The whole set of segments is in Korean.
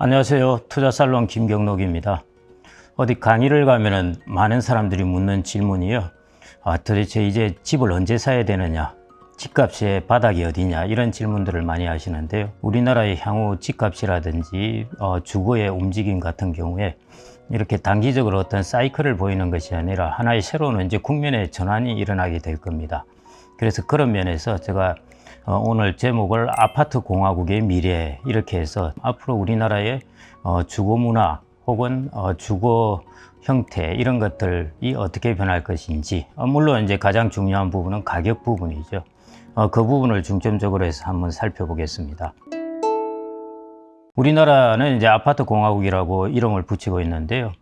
안녕하세요. 투자살롱 김경록입니다. 어디 강의를 가면은 많은 사람들이 묻는 질문이요. 도대체 이제 집을 언제 사야 되느냐? 집값의 바닥이 어디냐? 이런 질문들을 많이 하시는데요. 우리나라의 향후 집값이라든지 주거의 움직임 같은 경우에 이렇게 단기적으로 어떤 사이클을 보이는 것이 아니라 하나의 새로운 이제 국면의 전환이 일어나게 될 겁니다. 그래서 그런 면에서 제가 오늘 제목을 아파트 공화국의 미래 이렇게 해서 앞으로 우리나라의 주거 문화 혹은 주거 형태 이런 것들이 어떻게 변할 것인지, 물론 이제 가장 중요한 부분은 가격 부분이죠. 그 부분을 중점적으로 해서 한번 살펴보겠습니다. 우리나라는 이제 아파트 공화국이라고 이름을 붙이고 있는데요.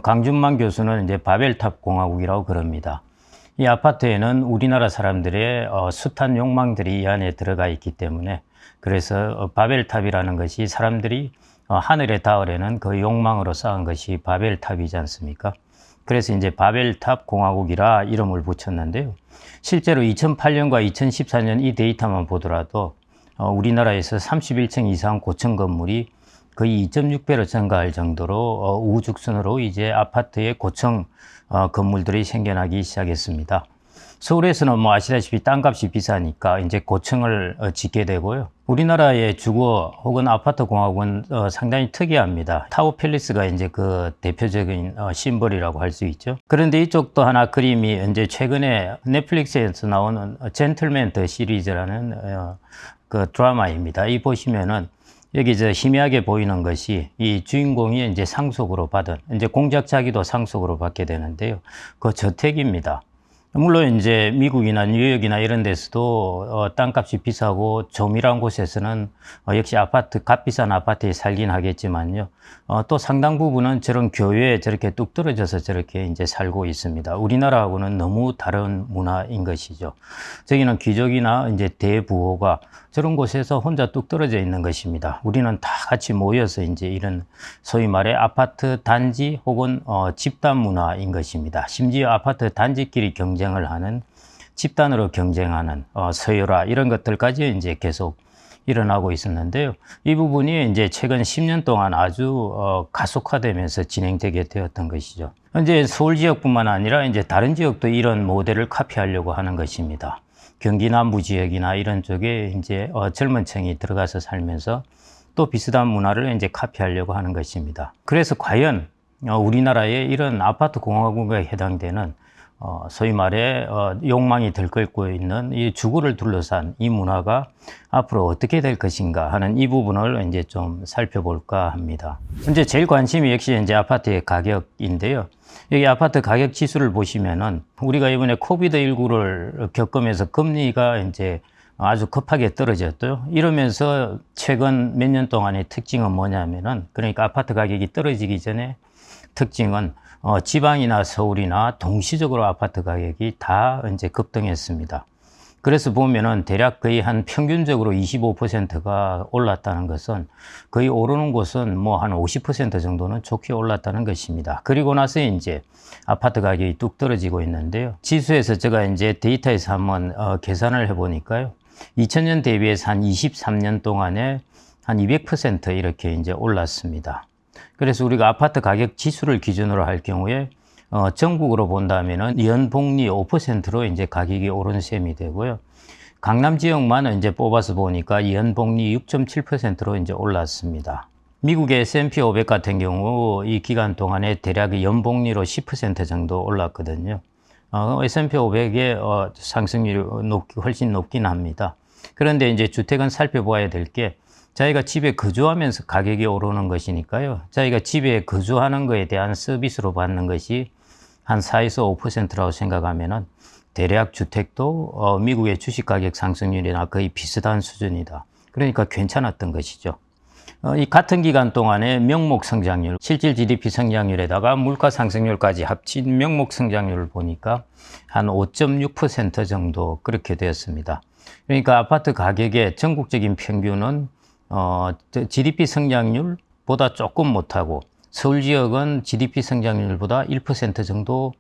강준만 교수는 이제 바벨탑 공화국이라고 그럽니다. 이 아파트에는 우리나라 사람들의 숱한 욕망들이 이 안에 들어가 있기 때문에, 그래서 바벨탑이라는 것이 사람들이 하늘에 닿으려는 그 욕망으로 쌓은 것이 바벨탑이지 않습니까? 그래서 이제 바벨탑 공화국이라 이름을 붙였는데요. 실제로 2008년과 2014년 이 데이터만 보더라도 우리나라에서 31층 이상 고층 건물이 거의 2.6배로 증가할 정도로 우후죽순으로 이제 아파트의 고층 건물들이 생겨나기 시작했습니다. 서울에서는 뭐 아시다시피 땅값이 비싸니까 이제 고층을 짓게 되고요. 우리나라의 주거 혹은 아파트 공화국은 상당히 특이합니다. 타워 팰리스가 이제 그 대표적인 심벌이라고 할 수 있죠. 그런데 이쪽도 하나 그림이 이제 최근에 넷플릭스에서 나오는 젠틀맨 더 시리즈라는 그 드라마입니다. 이 보시면은 여기 희미하게 보이는 것이 이 주인공이 이제 상속으로 받은, 이제 공작자기도 상속으로 받게 되는데요. 그 저택입니다. 물론 이제 미국이나 뉴욕이나 이런 데서도 땅값이 비싸고 조밀한 곳에서는 역시 값비싼 아파트에 살긴 하겠지만요. 또 상당 부분은 저런 교외에 저렇게 뚝 떨어져서 저렇게 이제 살고 있습니다. 우리나라하고는 너무 다른 문화인 것이죠. 저기는 귀족이나 이제 대부호가 저런 곳에서 혼자 뚝 떨어져 있는 것입니다. 우리는 다 같이 모여서 이제 이런 소위 말해 아파트 단지 혹은 집단 문화인 것입니다. 심지어 아파트 단지끼리 경쟁을 하는, 집단으로 경쟁하는 서열화 이런 것들까지 이제 계속 일어나고 있었는데요. 이 부분이 이제 최근 10년 동안 아주 가속화되면서 진행되게 되었던 것이죠. 이제 서울 지역뿐만 아니라 이제 다른 지역도 이런 모델을 카피하려고 하는 것입니다. 경기 남부 지역이나 이런 쪽에 이제 젊은 층이 들어가서 살면서 또 비슷한 문화를 이제 카피하려고 하는 것입니다. 그래서 과연 우리나라의 이런 아파트 공화국에 해당되는 소위 말해 욕망이 들끓고 있는 이 주거를 둘러싼 이 문화가 앞으로 어떻게 될 것인가 하는 이 부분을 이제 좀 살펴볼까 합니다. 이제 제일 관심이 역시 이제 아파트의 가격인데요. 여기 아파트 가격 지수를 보시면은 우리가 이번에 코비드19를 겪으면서 금리가 이제 아주 급하게 떨어졌죠. 이러면서 최근 몇 년 동안의 특징은 뭐냐면은, 그러니까 아파트 가격이 떨어지기 전에 특징은 지방이나 서울이나 동시적으로 아파트 가격이 다 이제 급등했습니다. 그래서 보면은 대략 거의 한 평균적으로 25%가 올랐다는 것은, 거의 오르는 곳은 뭐 한 50% 정도는 좋게 올랐다는 것입니다. 그리고 나서 이제 아파트 가격이 뚝 떨어지고 있는데요. 지수에서 제가 이제 데이터에서 한번 계산을 해보니까요. 2000년 대비해서 한 23년 동안에 한 200% 이렇게 이제 올랐습니다. 그래서 우리가 아파트 가격 지수를 기준으로 할 경우에 전국으로 본다면은 연복리 5%로 이제 가격이 오른 셈이 되고요. 강남 지역만 이제 뽑아서 보니까 연복리 6.7%로 이제 올랐습니다. 미국의 S&P 500 같은 경우 이 기간 동안에 대략 연복리로 10% 정도 올랐거든요. S&P 500의 상승률이 훨씬 높긴 합니다. 그런데 이제 주택은 살펴봐야 될 게, 자기가 집에 거주하면서 가격이 오르는 것이니까요. 자기가 집에 거주하는 것에 대한 서비스로 받는 것이 한 4에서 5%라고 생각하면은 대략 주택도 미국의 주식 가격 상승률이나 거의 비슷한 수준이다. 그러니까 괜찮았던 것이죠. 이 같은 기간 동안에 명목 성장률, 실질 GDP 성장률에다가 물가 상승률까지 합친 명목 성장률을 보니까 한 5.6% 정도 그렇게 되었습니다. 그러니까 아파트 가격의 전국적인 평균은 GDP 성장률보다 조금 못하고, 서울 지역은 GDP 성장률보다 1% 정도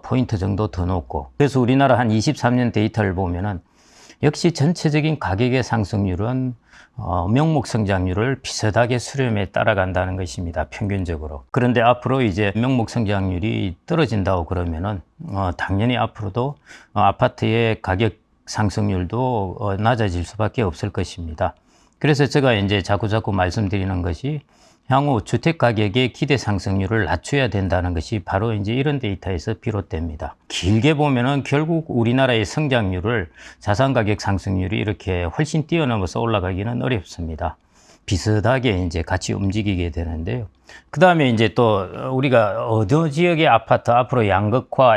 포인트 정도 더 높고, 그래서 우리나라 한 23년 데이터를 보면은 역시 전체적인 가격의 상승률은 명목 성장률을 비슷하게 수렴해 따라간다는 것입니다. 평균적으로. 그런데 앞으로 이제 명목 성장률이 떨어진다고 그러면은 당연히 앞으로도 아파트의 가격 상승률도 낮아질 수밖에 없을 것입니다. 그래서 제가 이제 자꾸 말씀드리는 것이 향후 주택 가격의 기대 상승률을 낮춰야 된다는 것이 바로 이제 이런 데이터에서 비롯됩니다. 길게 보면은 결국 우리나라의 성장률을 자산 가격 상승률이 이렇게 훨씬 뛰어넘어서 올라가기는 어렵습니다. 비슷하게 이제 같이 움직이게 되는데요. 그 다음에 이제 또 우리가 어느 지역의 아파트 앞으로 양극화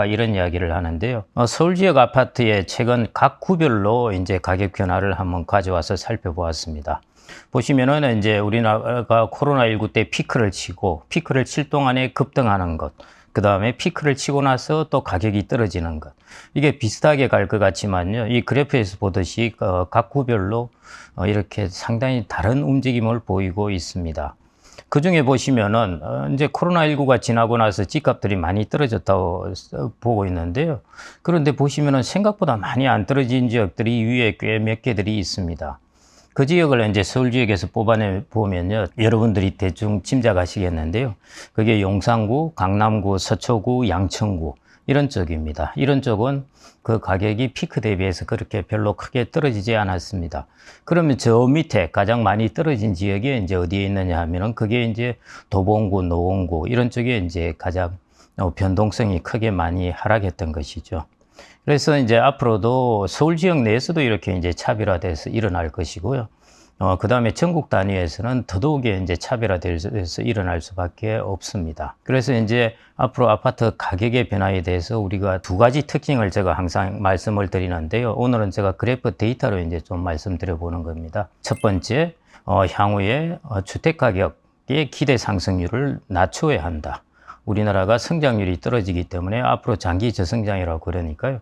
이런 이야기를 하는데요. 서울 지역 아파트의 최근 각 구별로 이제 가격 변화를 한번 가져와서 살펴보았습니다. 보시면은 이제 우리나라가 코로나19 때 피크를 칠 동안에 급등하는 것, 그 다음에 피크를 치고 나서 또 가격이 떨어지는 것. 이게 비슷하게 갈 것 같지만요. 이 그래프에서 보듯이 각 구별로 이렇게 상당히 다른 움직임을 보이고 있습니다. 그 중에 보시면은 이제 코로나19가 지나고 나서 집값들이 많이 떨어졌다고 보고 있는데요. 그런데 보시면은 생각보다 많이 안 떨어진 지역들이 위에 꽤 몇 개들이 있습니다. 그 지역을 이제 서울 지역에서 뽑아내 보면요. 여러분들이 대충 짐작하시겠는데요. 그게 용산구, 강남구, 서초구, 양천구 이런 쪽입니다. 이런 쪽은 그 가격이 피크 대비해서 그렇게 별로 크게 떨어지지 않았습니다. 그러면 저 밑에 가장 많이 떨어진 지역이 이제 어디에 있느냐 하면은 그게 이제 도봉구, 노원구 이런 쪽에 이제 가장 변동성이 크게 많이 하락했던 것이죠. 그래서 이제 앞으로도 서울 지역 내에서도 이렇게 이제 차별화돼서 일어날 것이고요. 그 다음에 전국 단위에서는 더더욱이 이제 차별화돼서 일어날 수밖에 없습니다. 그래서 이제 앞으로 아파트 가격의 변화에 대해서 우리가 두 가지 특징을 제가 항상 말씀을 드리는데요. 오늘은 제가 그래프 데이터로 이제 좀 말씀드려 보는 겁니다. 첫 번째, 향후에 주택 가격의 기대 상승률을 낮춰야 한다. 우리나라가 성장률이 떨어지기 때문에 앞으로 장기 저성장이라고 그러니까요.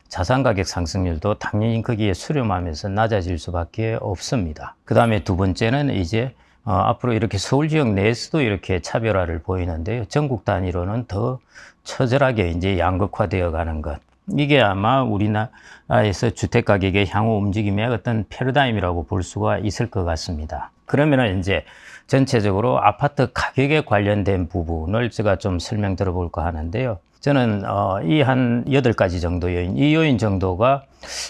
자산 가격 상승률도 당연히 거기에 수렴하면서 낮아질 수밖에 없습니다. 그 다음에 두 번째는 이제 앞으로 이렇게 서울 지역 내에서도 이렇게 차별화를 보이는데요. 전국 단위로는 더 처절하게 이제 양극화되어 가는 것. 이게 아마 우리나라에서 주택 가격의 향후 움직임의 어떤 패러다임이라고 볼 수가 있을 것 같습니다. 그러면은 이제 전체적으로 아파트 가격에 관련된 부분을 제가 좀 설명드려 볼까 하는데요. 저는 이 한 8가지 정도 요인, 이 요인 정도가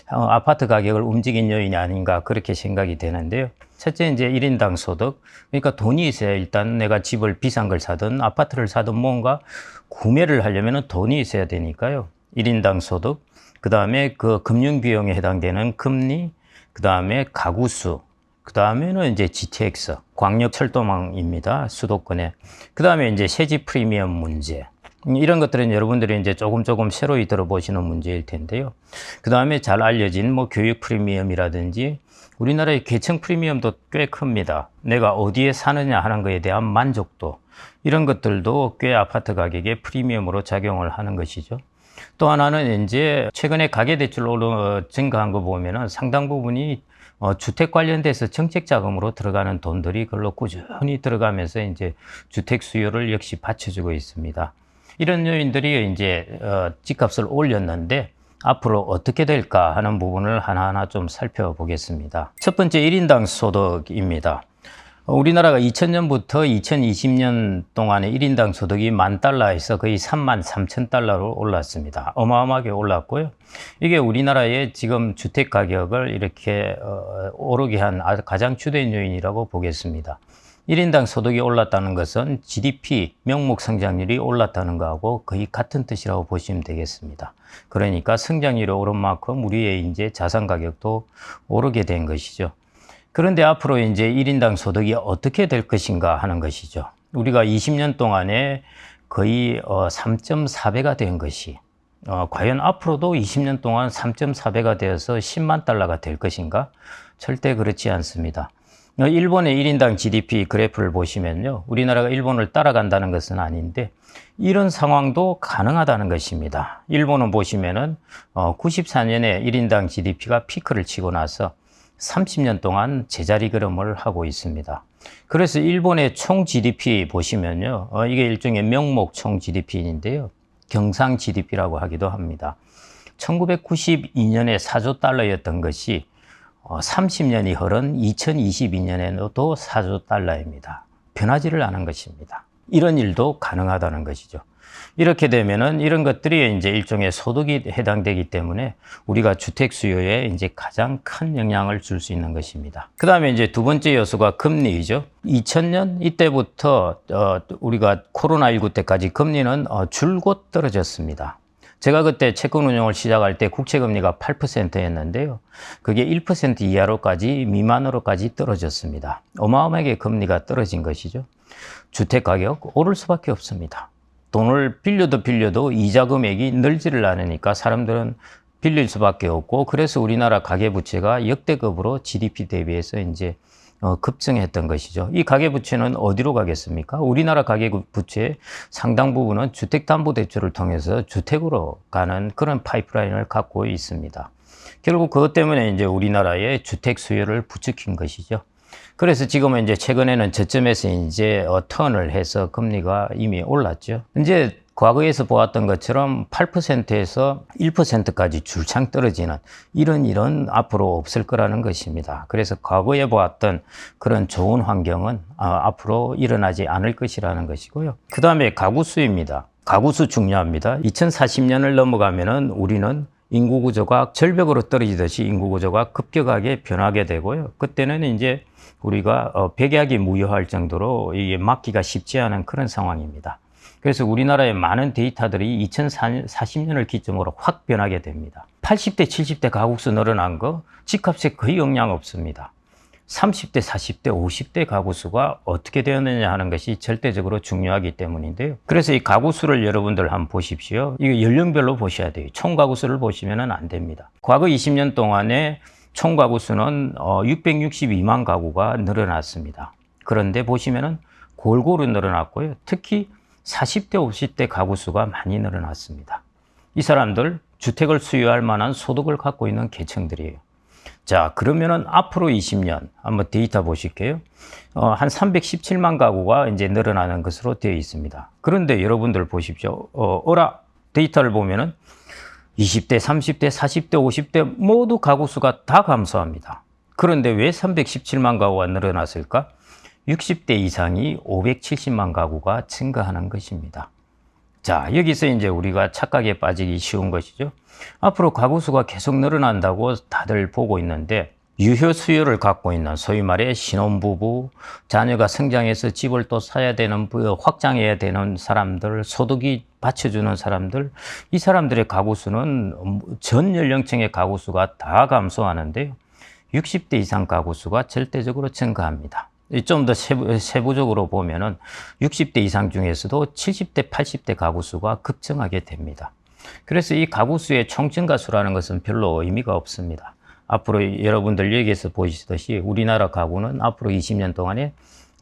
아파트 가격을 움직인 요인이 아닌가 그렇게 생각이 되는데요. 첫째 이제 1인당 소득, 그러니까 돈이 있어야 일단 내가 집을 비싼 걸 사든 아파트를 사든 뭔가 구매를 하려면 돈이 있어야 되니까요. 1인당 소득, 그 다음에 그 금융 비용에 해당되는 금리, 그 다음에 가구 수, 그 다음에는 이제 GTX, 광역 철도망입니다. 수도권에. 그 다음에 이제 세집 프리미엄 문제. 이런 것들은 여러분들이 이제 조금 새로이 들어보시는 문제일 텐데요. 그 다음에 잘 알려진 뭐 교육 프리미엄이라든지 우리나라의 계층 프리미엄도 꽤 큽니다. 내가 어디에 사느냐 하는 것에 대한 만족도. 이런 것들도 꽤 아파트 가격에 프리미엄으로 작용을 하는 것이죠. 또 하나는 이제 최근에 가계대출 증가한 거 보면은 상당 부분이 주택 관련돼서 정책 자금으로 들어가는 돈들이 그걸로 꾸준히 들어가면서 이제 주택 수요를 역시 받쳐주고 있습니다. 이런 요인들이 이제 집값을 올렸는데 앞으로 어떻게 될까 하는 부분을 하나하나 좀 살펴보겠습니다. 첫 번째 1인당 소득입니다. 우리나라가 2000년부터 2020년 동안에 1인당 소득이 $10,000에서 거의 33,000달러로 올랐습니다. 어마어마하게 올랐고요. 이게 우리나라의 지금 주택 가격을 이렇게 오르게 한 가장 주된 요인이라고 보겠습니다. 1인당 소득이 올랐다는 것은 GDP, 명목 성장률이 올랐다는 것하고 거의 같은 뜻이라고 보시면 되겠습니다. 그러니까 성장률이 오른 만큼 우리의 이제 자산 가격도 오르게 된 것이죠. 그런데 앞으로 이제 1인당 소득이 어떻게 될 것인가 하는 것이죠. 우리가 20년 동안에 거의 3.4배가 된 것이 과연 앞으로도 20년 동안 3.4배가 되어서 10만 달러가 될 것인가? 절대 그렇지 않습니다. 일본의 1인당 GDP 그래프를 보시면요. 우리나라가 일본을 따라간다는 것은 아닌데 이런 상황도 가능하다는 것입니다. 일본은 보시면은 94년에 1인당 GDP가 피크를 치고 나서 30년 동안 제자리 걸음을 하고 있습니다. 그래서 일본의 총 GDP 보시면요. 이게 일종의 명목 총 GDP인데요. 경상 GDP라고 하기도 합니다. 1992년에 4조 달러였던 것이 30년이 흐른 2022년에도 4조 달러입니다. 변하지를 않은 것입니다. 이런 일도 가능하다는 것이죠. 이렇게 되면은 이런 것들이 이제 일종의 소득이 해당되기 때문에 우리가 주택 수요에 이제 가장 큰 영향을 줄 수 있는 것입니다. 그 다음에 이제 두 번째 요소가 금리이죠. 2000년 이때부터 우리가 코로나19 때까지 금리는 줄곧 떨어졌습니다. 제가 그때 채권 운용을 시작할 때 국채금리가 8%였는데요. 그게 1% 이하로까지 미만으로까지 떨어졌습니다. 어마어마하게 금리가 떨어진 것이죠. 주택 가격 오를 수밖에 없습니다. 돈을 빌려도 이자 금액이 늘지를 않으니까 사람들은 빌릴 수밖에 없고, 그래서 우리나라 가계부채가 역대급으로 GDP 대비해서 이제 급증했던 것이죠. 이 가계부채는 어디로 가겠습니까? 우리나라 가계부채의 상당 부분은 주택담보대출을 통해서 주택으로 가는 그런 파이프라인을 갖고 있습니다. 결국 그것 때문에 이제 우리나라의 주택 수요를 부추긴 것이죠. 그래서 지금은 이제 최근에는 저점에서 이제 턴을 해서 금리가 이미 올랐죠. 이제 과거에서 보았던 것처럼 8%에서 1%까지 줄창 떨어지는 이런 일은 앞으로 없을 거라는 것입니다. 그래서 과거에 보았던 그런 좋은 환경은 앞으로 일어나지 않을 것이라는 것이고요. 그 다음에 가구수입니다. 가구수 중요합니다. 2040년을 넘어가면은 우리는 인구 구조가 절벽으로 떨어지듯이 인구 구조가 급격하게 변하게 되고요. 그때는 이제 우리가 백약이 무효할 정도로 이게 막기가 쉽지 않은 그런 상황입니다. 그래서 우리나라의 많은 데이터들이 2040년을 기점으로 확 변하게 됩니다. 80대, 70대 가구수 늘어난 거 집값에 거의 영향 없습니다. 30대, 40대, 50대 가구수가 어떻게 되었느냐 하는 것이 절대적으로 중요하기 때문인데요. 그래서 이 가구수를 여러분들 한번 보십시오. 이거 연령별로 보셔야 돼요. 총 가구수를 보시면 안 됩니다. 과거 20년 동안에 총 가구수는 662만 가구가 늘어났습니다. 그런데 보시면은 골고루 늘어났고요. 특히 40대, 50대 가구수가 많이 늘어났습니다. 이 사람들 주택을 수요할 만한 소득을 갖고 있는 계층들이에요. 자, 그러면은 앞으로 20년 한번 데이터 보실게요. 한 317만 가구가 이제 늘어나는 것으로 되어 있습니다. 그런데 여러분들 보십시오. 데이터를 보면은 20대, 30대, 40대, 50대 모두 가구 수가 다 감소합니다. 그런데 왜 317만 가구가 늘어났을까? 60대 이상이 570만 가구가 증가하는 것입니다. 자, 여기서 이제 우리가 착각에 빠지기 쉬운 것이죠. 앞으로 가구 수가 계속 늘어난다고 다들 보고 있는데, 유효 수요를 갖고 있는 소위 말해 신혼부부, 자녀가 성장해서 집을 또 사야 되는, 확장해야 되는 사람들, 소득이 받쳐주는 사람들, 이 사람들의 가구 수는 전 연령층의 가구 수가 다 감소하는데요. 60대 이상 가구 수가 절대적으로 증가합니다. 좀 더 세부적으로 보면은 60대 이상 중에서도 70대, 80대 가구 수가 급증하게 됩니다. 그래서 이 가구 수의 총 증가 수라는 것은 별로 의미가 없습니다. 앞으로 여러분들 여기에서 보시듯이 우리나라 가구는 앞으로 20년 동안에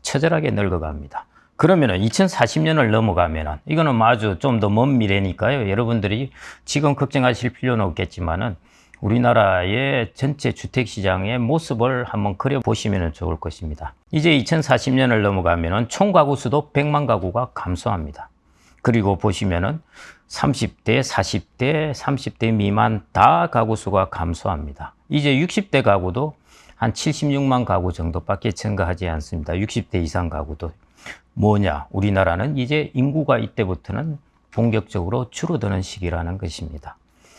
처절하게 늙어갑니다. 그러면은 2040년을 넘어가면은 이거는 아주 좀 더 먼 미래니까요. 여러분들이 지금 걱정하실 필요는 없겠지만은 우리나라의 전체 주택시장의 모습을 한번 그려보시면 좋을 것입니다. 이제 2040년을 넘어가면은 총 가구 수도 100만 가구가 감소합니다. 그리고 보시면은 30대, 40대, 30대 미만 다 가구 수가 감소합니다. 이제 60대 가구도 한 76만 가구 정도밖에 증가하지 않습니다. 60대 이상 가구도. 뭐냐? 우리나라는 이제 인구가 이때부터는 본격적으로 줄어드는 시기라는 것입니다.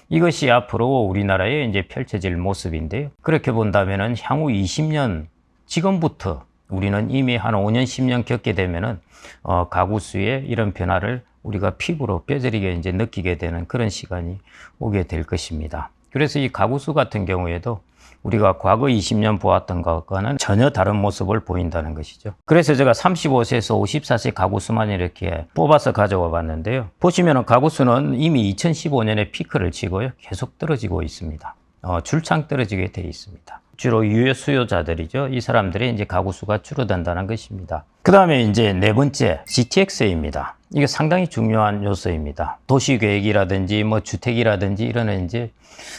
이것이 앞으로 우리나라에 이제 펼쳐질 모습인데요. 그렇게 본다면은 향후 20년, 지금부터 우리는 이미 한 5년, 10년 겪게 되면은 가구 수의 이런 변화를 우리가 피부로 뼈저리게 이제 느끼게 되는 그런 시간이 오게 될 것입니다. 그래서 이 가구 수 같은 경우에도 우리가 과거 20년 보았던 것과는 전혀 다른 모습을 보인다는 것이죠. 그래서 제가 35세에서 54세 가구 수만 이렇게 뽑아서 가져와 봤는데요. 보시면 가구 수는 이미 2015년에 피크를 치고요. 계속 떨어지고 있습니다. 줄창 떨어지게 되어 있습니다. 주로 유효 수요자들이죠. 이 사람들의 이제 가구 수가 줄어든다는 것입니다. 그 다음에 이제 네 번째, GTX입니다. 이게 상당히 중요한 요소입니다. 도시계획이라든지 뭐 주택이라든지 이런 이제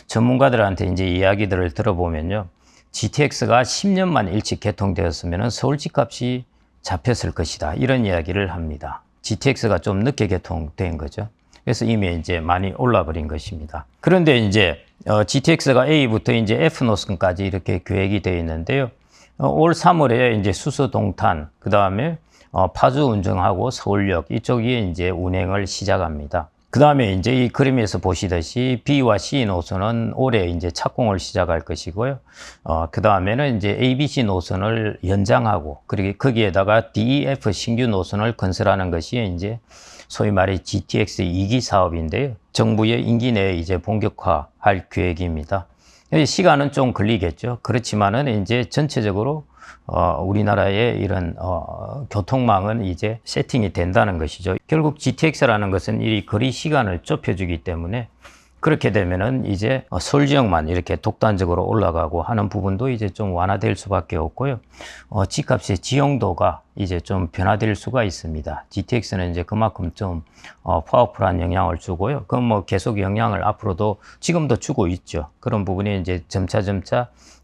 전문가들한테 이제 이야기들을 들어보면요. GTX가 10년만 일찍 개통되었으면 서울 집값이 잡혔을 것이다. 이런 이야기를 합니다. GTX가 좀 늦게 개통된 거죠. 그래서 이미 이제 많이 올라 버린 것입니다. 그런데 이제 GTX가 A부터 이제 F 노선까지 이렇게 계획이 되어 있는데요. 올 3월에 이제 수서 동탄, 그 다음에 파주 운정하고 서울역 이쪽이 이제 운행을 시작합니다. 그 다음에 이제 이 그림에서 보시듯이 B와 C 노선은 올해 이제 착공을 시작할 것이고요. 그 다음에는 이제 A, B, C 노선을 연장하고, 그리고 거기에다가 D, E, F 신규 노선을 건설하는 것이 이제 소위 말해 GTX 2기 사업인데요. 정부의 임기 내에 이제 본격화할 계획입니다. 시간은 좀 걸리겠죠. 그렇지만은 이제 전체적으로 우리나라의 이런 교통망은 이제 세팅이 된다는 것이죠. 결국 GTX라는 것은 이 거리 시간을 좁혀주기 때문에 그렇게 되면은 이제 서울 지역만 이렇게 독단적으로 올라가고 하는 부분도 이제 좀 완화될 수밖에 없고요. 집값의 지형도가 이제 좀 변화될 수가 있습니다. GTX는 이제 그만큼 좀 파워풀한 영향을 주고요. 그건 뭐 계속 영향을 앞으로도 지금도 주고 있죠. 그런 부분이 이제 점차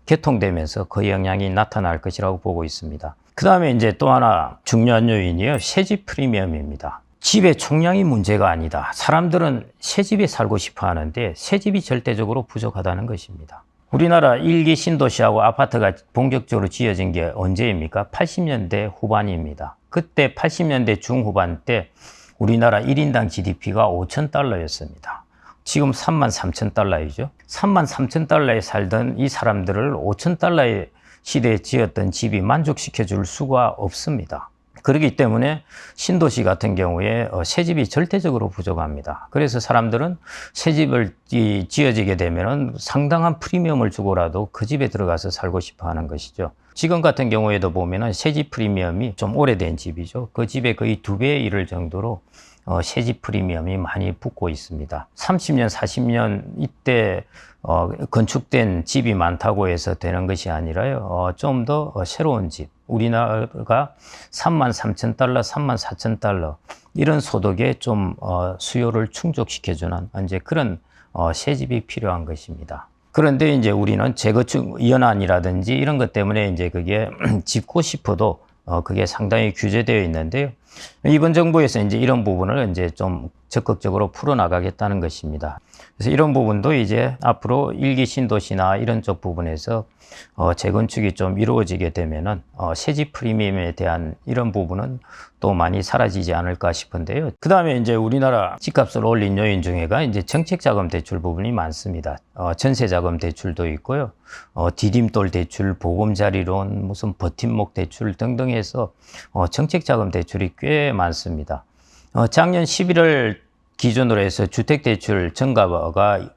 개통되면서 그 영향이 나타날 것이라고 보고 있습니다. 그 다음에 이제 또 하나 중요한 요인이요. 새집 프리미엄입니다. 집의 총량이 문제가 아니다. 사람들은 새 집에 살고 싶어 하는데 새 집이 절대적으로 부족하다는 것입니다. 우리나라 1기 신도시하고 아파트가 본격적으로 지어진 게 언제입니까? 80년대 후반입니다. 그때 80년대 중후반 때 우리나라 1인당 GDP가 5,000달러였습니다. 지금 33,000달러이죠. 33,000달러에 살던 이 사람들을 5,000달러의 시대에 지었던 집이 만족시켜 줄 수가 없습니다. 그렇기 때문에 신도시 같은 경우에 새 집이 절대적으로 부족합니다. 그래서 사람들은 새 집을 지어지게 되면 상당한 프리미엄을 주고라도 그 집에 들어가서 살고 싶어 하는 것이죠. 지금 같은 경우에도 보면은 새 집 프리미엄이 좀 오래된 집이죠. 그 집에 거의 2배에 이를 정도로 새집 프리미엄이 많이 붙고 있습니다. 30년, 40년 이때 건축된 집이 많다고 해서 되는 것이 아니라요. 좀 더 새로운 집. 우리나라가 33,000달러, 34,000달러 이런 소득에 좀 수요를 충족시켜주는 이제 그런 새 집이 필요한 것입니다. 그런데 이제 우리는 재건축 연한이라든지 이런 것 때문에 이제 그게 짓고 싶어도 그게 상당히 규제되어 있는데요. 이번 정부에서 이제 이런 부분을 이제 좀 적극적으로 풀어나가겠다는 것입니다. 그래서 이런 부분도 이제 앞으로 1기 신도시나 이런 쪽 부분에서 재건축이 좀 이루어지게 되면은 새집 프리미엄에 대한 이런 부분은 또 많이 사라지지 않을까 싶은데요. 그 다음에 이제 우리나라 집값을 올린 요인 중에가 이제 정책자금 대출 부분이 많습니다. 전세자금 대출도 있고요. 디딤돌 대출, 보금자리론, 무슨 버팀목 대출 등등 해서 정책자금 대출이 꽤 많습니다. 작년 11월 기준으로 해서 주택대출 증가가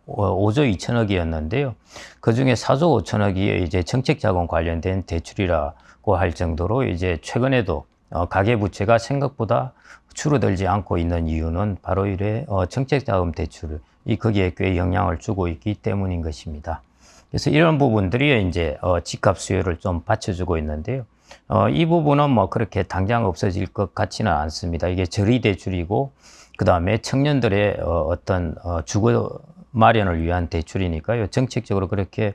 5조 2천억이었는데요. 그 중에 4조 5천억이 이제 정책자금 관련된 대출이라고 할 정도로 이제 최근에도 가계부채가 생각보다 줄어들지 않고 있는 이유는 바로 이래 정책자금 대출이 거기에 꽤 영향을 주고 있기 때문인 것입니다. 그래서 이런 부분들이 이제 집값 수요를 좀 받쳐주고 있는데요. 이 부분은 뭐 그렇게 당장 없어질 것 같지는 않습니다. 이게 저리 대출이고 그 다음에 청년들의 어떤 주거 마련을 위한 대출이니까요. 정책적으로 그렇게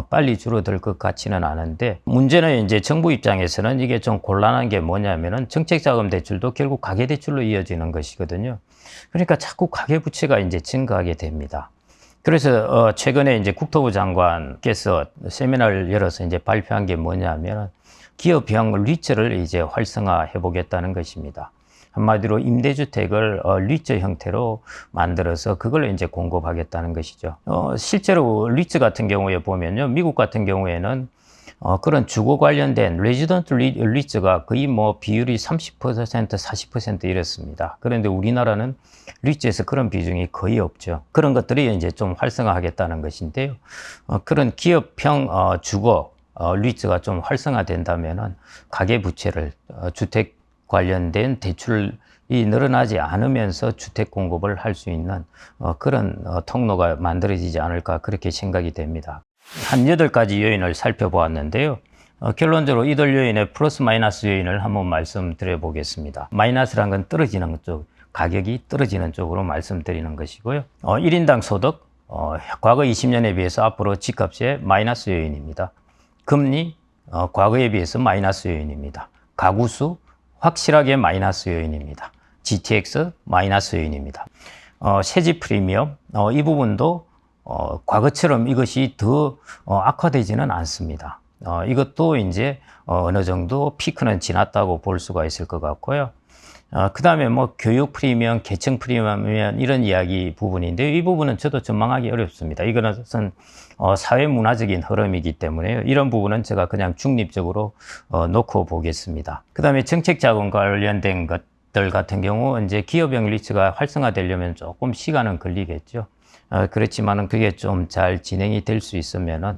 빨리 줄어들 것 같지는 않은데 문제는 이제 정부 입장에서는 이게 좀 곤란한 게 뭐냐면은 정책자금 대출도 결국 가계대출로 이어지는 것이거든요. 그러니까 자꾸 가계부채가 이제 증가하게 됩니다. 그래서 최근에 이제 국토부 장관께서 세미나를 열어서 이제 발표한 게 뭐냐면 기업형 리츠를 이제 활성화해 보겠다는 것입니다. 한마디로 임대주택을 리츠 형태로 만들어서 그걸 이제 공급하겠다는 것이죠. 실제로 리츠 같은 경우에 보면요, 미국 같은 경우에는 그런 주거 관련된 레지던트 리츠가 거의 뭐 비율이 30%, 40% 이렇습니다. 그런데 우리나라는 리츠에서 그런 비중이 거의 없죠. 그런 것들이 이제 좀 활성화하겠다는 것인데요. 그런 기업형 주거 리츠가 좀 활성화된다면은 가계부채를 주택 관련된 대출이 늘어나지 않으면서 주택 공급을 할 수 있는 그런 통로가 만들어지지 않을까 그렇게 생각이 됩니다. 한 8가지 요인을 살펴보았는데요. 결론적으로 이들 요인의 플러스 마이너스 요인을 한번 말씀드려 보겠습니다. 마이너스란 건 떨어지는 쪽, 가격이 떨어지는 쪽으로 말씀드리는 것이고요. 1인당 소득, 과거 20년에 비해서 앞으로 집값의 마이너스 요인입니다. 금리, 과거에 비해서 마이너스 요인입니다. 가구수, 확실하게 마이너스 요인입니다. GTX 마이너스 요인입니다. 새집 프리미엄 이 부분도 과거처럼 이것이 더 악화되지는 않습니다. 이것도 이제 어느 정도 피크는 지났다고 볼 수가 있을 것 같고요. 그 다음에 뭐 교육 프리미엄, 계층 프리미엄 이런 이야기 부분인데 이 부분은 저도 전망하기 어렵습니다. 이것은 사회 문화적인 흐름이기 때문에요. 이런 부분은 제가 그냥 중립적으로 놓고 보겠습니다. 그 다음에 정책 자금과 관련된 것들 같은 경우 이제 기업형 리츠가 활성화되려면 조금 시간은 걸리겠죠. 그렇지만은 그게 좀 잘 진행이 될 수 있으면은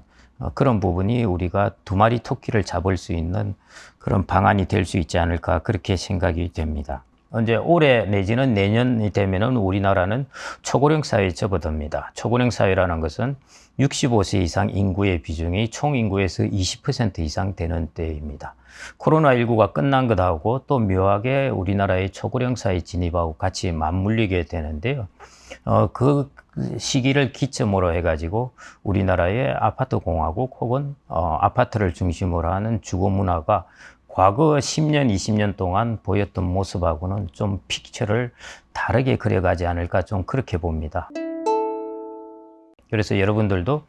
그런 부분이 우리가 두 마리 토끼를 잡을 수 있는 그런 방안이 될 수 있지 않을까 그렇게 생각이 됩니다. 이제 올해 내지는 내년이 되면은 우리나라는 초고령 사회에 접어듭니다. 초고령 사회라는 것은 65세 이상 인구의 비중이 총 인구에서 20% 이상 되는 때입니다. 코로나19가 끝난 것하고 또 묘하게 우리나라의 초고령 사회에 진입하고 같이 맞물리게 되는데요. 그 시기를 기점으로 해가지고 우리나라의 아파트 공화국 혹은 아파트를 중심으로 하는 주거 문화가 과거 10년, 20년 동안 보였던 모습하고는 좀 픽처를 다르게 그려가지 않을까 좀 그렇게 봅니다. 그래서 여러분들도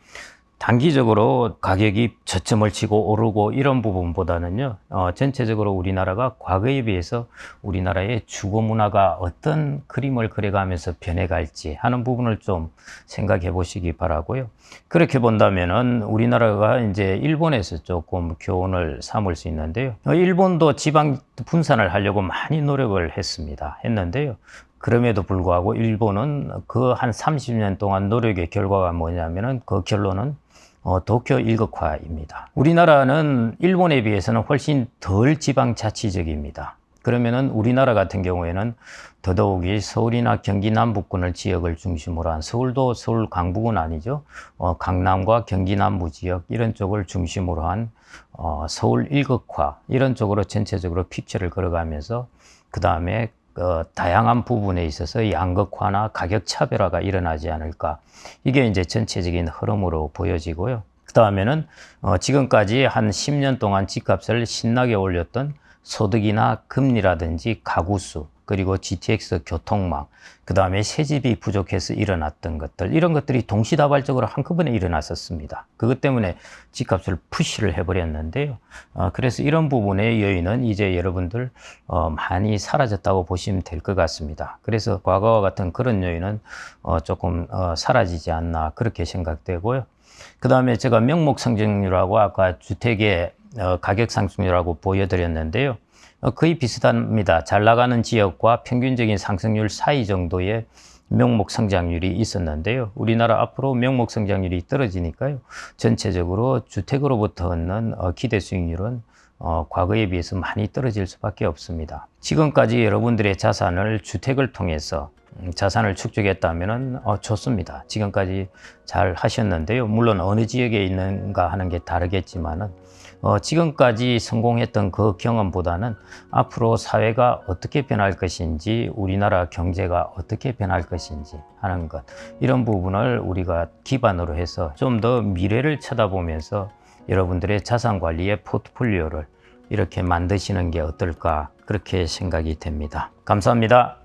단기적으로 가격이 저점을 치고 오르고 이런 부분보다는요, 전체적으로 우리나라가 과거에 비해서 우리나라의 주거 문화가 어떤 그림을 그려가면서 변해갈지 하는 부분을 좀 생각해 보시기 바라고요. 그렇게 본다면은 우리나라가 이제 일본에서 조금 교훈을 삼을 수 있는데요. 일본도 지방 분산을 하려고 많이 노력을 했는데요. 그럼에도 불구하고 일본은 그 한 30년 동안 노력의 결과가 뭐냐면은 그 결론은 도쿄 일극화입니다. 우리나라는 일본에 비해서는 훨씬 덜 지방자치적입니다. 그러면은 우리나라 같은 경우에는 더더욱이 서울이나 경기 남부권을 지역을 중심으로 한 서울도 서울 강북은 아니죠. 강남과 경기 남부 지역 이런 쪽을 중심으로 한 서울 일극화 이런 쪽으로 전체적으로 픽처를 걸어가면서 그 다음에 다양한 부분에 있어서 양극화나 가격 차별화가 일어나지 않을까. 이게 이제 전체적인 흐름으로 보여지고요. 그 다음에는 지금까지 한 10년 동안 집값을 신나게 올렸던 소득이나 금리라든지 가구수, 그리고 GTX 교통망, 그 다음에 새집이 부족해서 일어났던 것들, 이런 것들이 동시다발적으로 한꺼번에 일어났었습니다. 그것 때문에 집값을 푸시를 해버렸는데요. 그래서 이런 부분의 여인은 이제 여러분들 많이 사라졌다고 보시면 될 것 같습니다. 그래서 과거와 같은 그런 요인은 조금 사라지지 않나 그렇게 생각되고요. 그 다음에 제가 명목 상승률하고 아까 주택의 가격 상승률하고 보여드렸는데요. 거의 비슷합니다. 잘 나가는 지역과 평균적인 상승률 사이 정도의 명목 성장률이 있었는데요. 우리나라 앞으로 명목 성장률이 떨어지니까요. 전체적으로 주택으로부터 얻는 기대 수익률은 과거에 비해서 많이 떨어질 수밖에 없습니다. 지금까지 여러분들의 자산을 주택을 통해서 자산을 축적했다면 좋습니다. 지금까지 잘 하셨는데요. 물론 어느 지역에 있는가 하는 게 다르겠지만은 지금까지 성공했던 그 경험보다는 앞으로 사회가 어떻게 변할 것인지, 우리나라 경제가 어떻게 변할 것인지 하는 것, 이런 부분을 우리가 기반으로 해서 좀 더 미래를 쳐다보면서 여러분들의 자산 관리의 포트폴리오를 이렇게 만드시는 게 어떨까 그렇게 생각이 됩니다. 감사합니다.